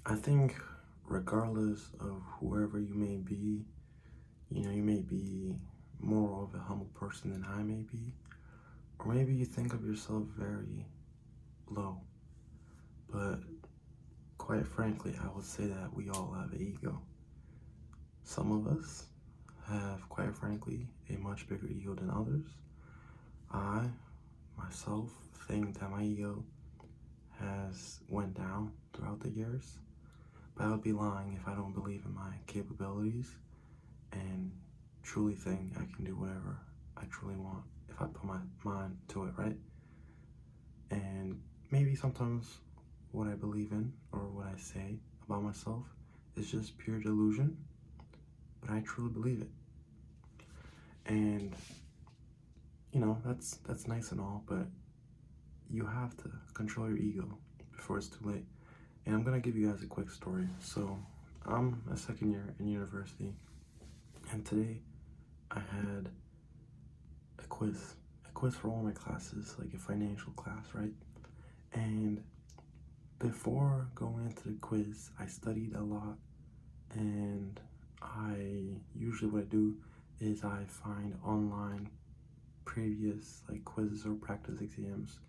I think regardless of whoever you may be, you may be more of a humble person than I may be, or maybe you think of yourself very low. But quite frankly, I would say that we all have an ego. Some of us have, quite frankly, a much bigger ego than others. I, myself, think that my ego has went down throughout the years, but I would be lying if I don't believe in my capabilities and truly think I can do whatever I truly want if I put my mind to it, right? And maybe sometimes what I believe in or what I say about myself is just pure delusion, but I truly believe it. And that's nice and all, but you have to control your ego before it's too late. And I'm gonna give you guys a quick story. So I'm a second year in university, and today I had a quiz for all my classes, like a financial class, right? And before going into the quiz, I studied a lot, and I usually what I do is I find online previous like quizzes or practice exams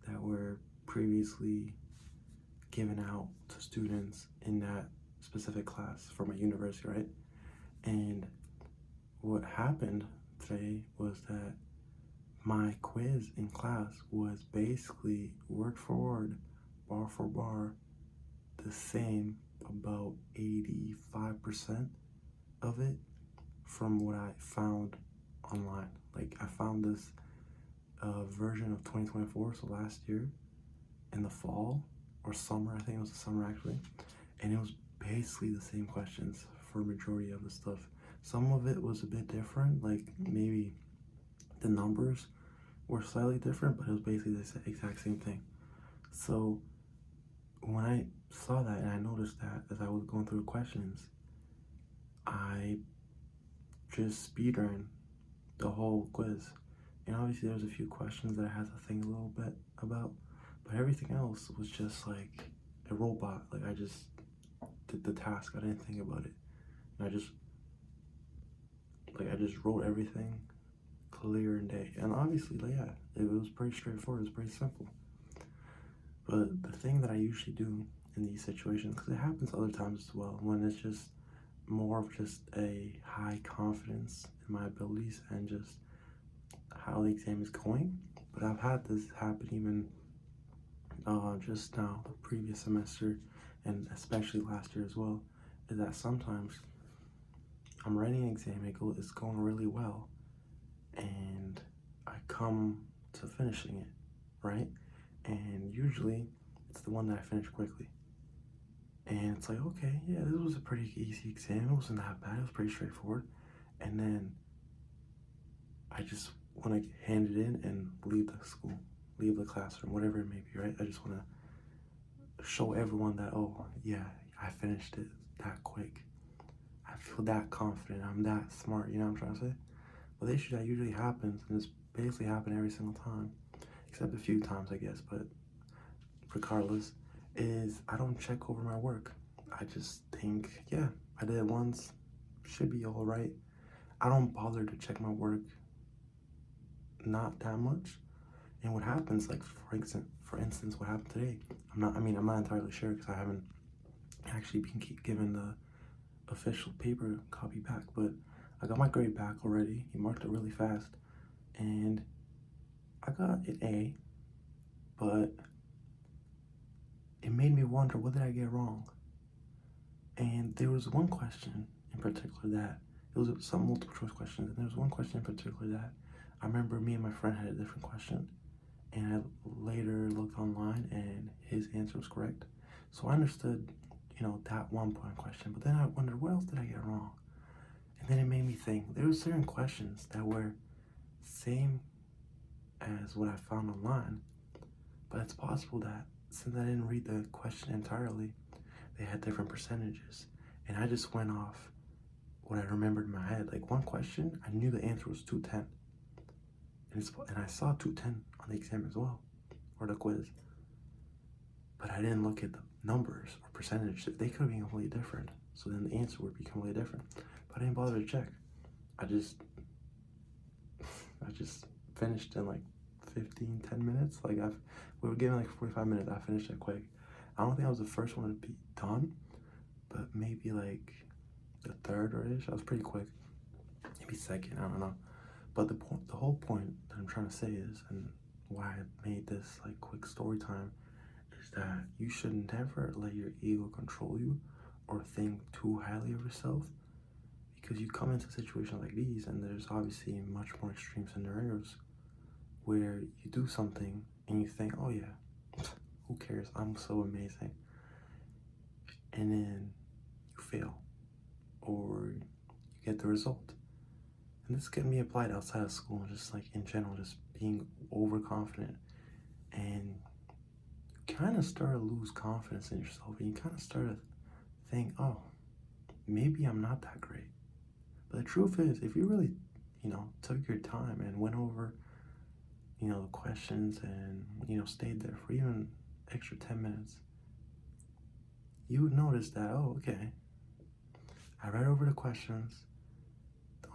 that were previously given out to students in that specific class for my university, right? And what happened today was that my quiz in class was basically word for word, bar for bar, the same, about 85% of it from what I found online. Like I found this version of 2024, so last year in the fall or summer, I think it was the summer actually, and it was basically the same questions for a majority of the stuff. Some of it was a bit different, like maybe the numbers were slightly different, but it was basically the exact same thing. So when I saw that and I noticed that as I was going through the questions, I just speedrun the whole quiz. And obviously there was a few questions that I had to think a little bit about, but everything else was just like a robot. Like I just did the task. I didn't think about it. And I just wrote everything clear and day. And obviously, like, yeah, it was pretty straightforward. It was pretty simple. But the thing that I usually do in these situations, because it happens other times as well, when it's just more of just a high confidence in my abilities and just how the exam is going. But I've had this happen even just now, the previous semester, and especially last year as well, is that sometimes I'm writing an exam, it's going really well, and I come to finishing it, right? And usually it's the one that I finish quickly. And it's like, okay, yeah, this was a pretty easy exam. It wasn't that bad. It was pretty straightforward. And then I just want to hand it in and leave the school, leave the classroom, whatever it may be, right? I just want to show everyone that, oh, yeah, I finished it that quick. I feel that confident. I'm that smart, you know what I'm trying to say? But the issue that usually happens, and it's basically happened every single time, except a few times, I guess, but regardless, is I don't check over my work. I just think, yeah, I did it once, should be all right. I don't bother to check my work, not that much. And what happens, like for instance, what happened today? I'm not entirely sure because I haven't actually been given the official paper copy back, but I got my grade back already. He marked it really fast, and I got an A, but it made me wonder, what did I get wrong? And there was one question in particular that, it was some multiple choice questions, and there was one question in particular that I remember me and my friend had a different question, and I later looked online and his answer was correct. So I understood, that 1 point question, but then I wondered, what else did I get wrong? And then it made me think, there were certain questions that were same as what I found online, but it's possible that since I didn't read the question entirely, they had different percentages. And I just went off what I remembered in my head. Like one question, I knew the answer was 210. And I saw 210 on the exam as well, or the quiz. But I didn't look at numbers or percentage, they could have been completely different. So then the answer would be completely different. But I didn't bother to check. I just finished in like 10 minutes. Like we were given like 45 minutes. I finished it quick. I don't think I was the first one to be done, but maybe like the third or ish. I was pretty quick. Maybe second, I don't know. But the whole point that I'm trying to say is, and why I made this like quick story time, is that you should never let your ego control you or think too highly of yourself, because you come into situations like these, and there's obviously much more extreme scenarios where you do something and you think, oh yeah, who cares? I'm so amazing. And then you fail or you get the result. And this can be applied outside of school, just like in general, just being overconfident. And you kind of start to lose confidence in yourself, and you kind of start to think, oh, maybe I'm not that great. But the truth is, if you really, took your time and went over, the questions and, stayed there for even extra 10 minutes, you would notice that, oh, okay, I read over the questions.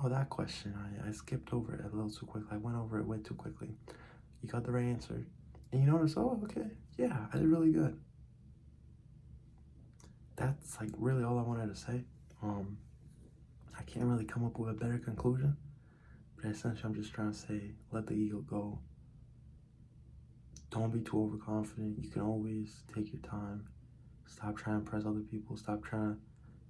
Oh, that question, I skipped over it a little too quickly. I went over it way too quickly. You got the right answer. And you notice, oh, okay, yeah, I did really good. That's like really all I wanted to say. I can't really come up with a better conclusion, but essentially I'm just trying to say, let the ego go. Don't be too overconfident. You can always take your time. Stop trying to impress other people. Stop trying to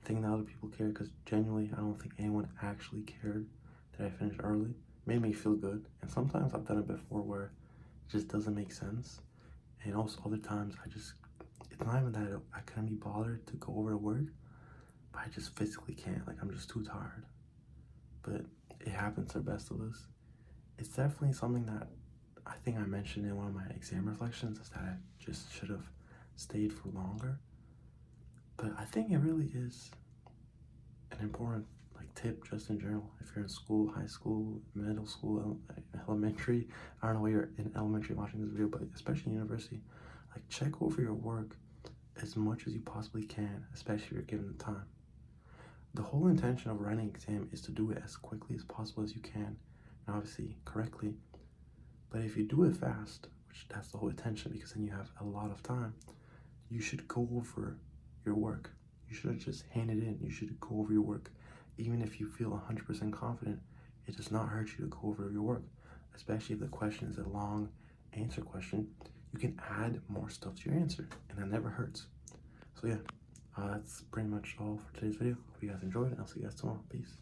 think that other people care, because genuinely, I don't think anyone actually cared that I finished early. It made me feel good. And sometimes I've done it before where it just doesn't make sense. And also other times it's not even that I couldn't be bothered to go over to work, but I just physically can't. Like, I'm just too tired. But it happens to the best of us. It's definitely something that I think I mentioned in one of my exam reflections, is that I just should have stayed for longer. But I think it really is an important tip just in general. If you're in school, high school, middle school, elementary, I don't know why you're in elementary watching this video, but especially university, check over your work as much as you possibly can, especially if you're given the time. The whole intention of writing an exam is to do it as quickly as possible as you can, and obviously correctly. But if you do it fast, which that's the whole intention, because then you have a lot of time, you should go over your work. You shouldn't just hand it in. You should go over your work. Even if you feel 100% confident, it does not hurt you to go over your work, especially if the question is a long answer question. You can add more stuff to your answer, and that never hurts. So yeah, that's pretty much all for today's video. Hope you guys enjoyed it. I'll see you guys tomorrow. Peace.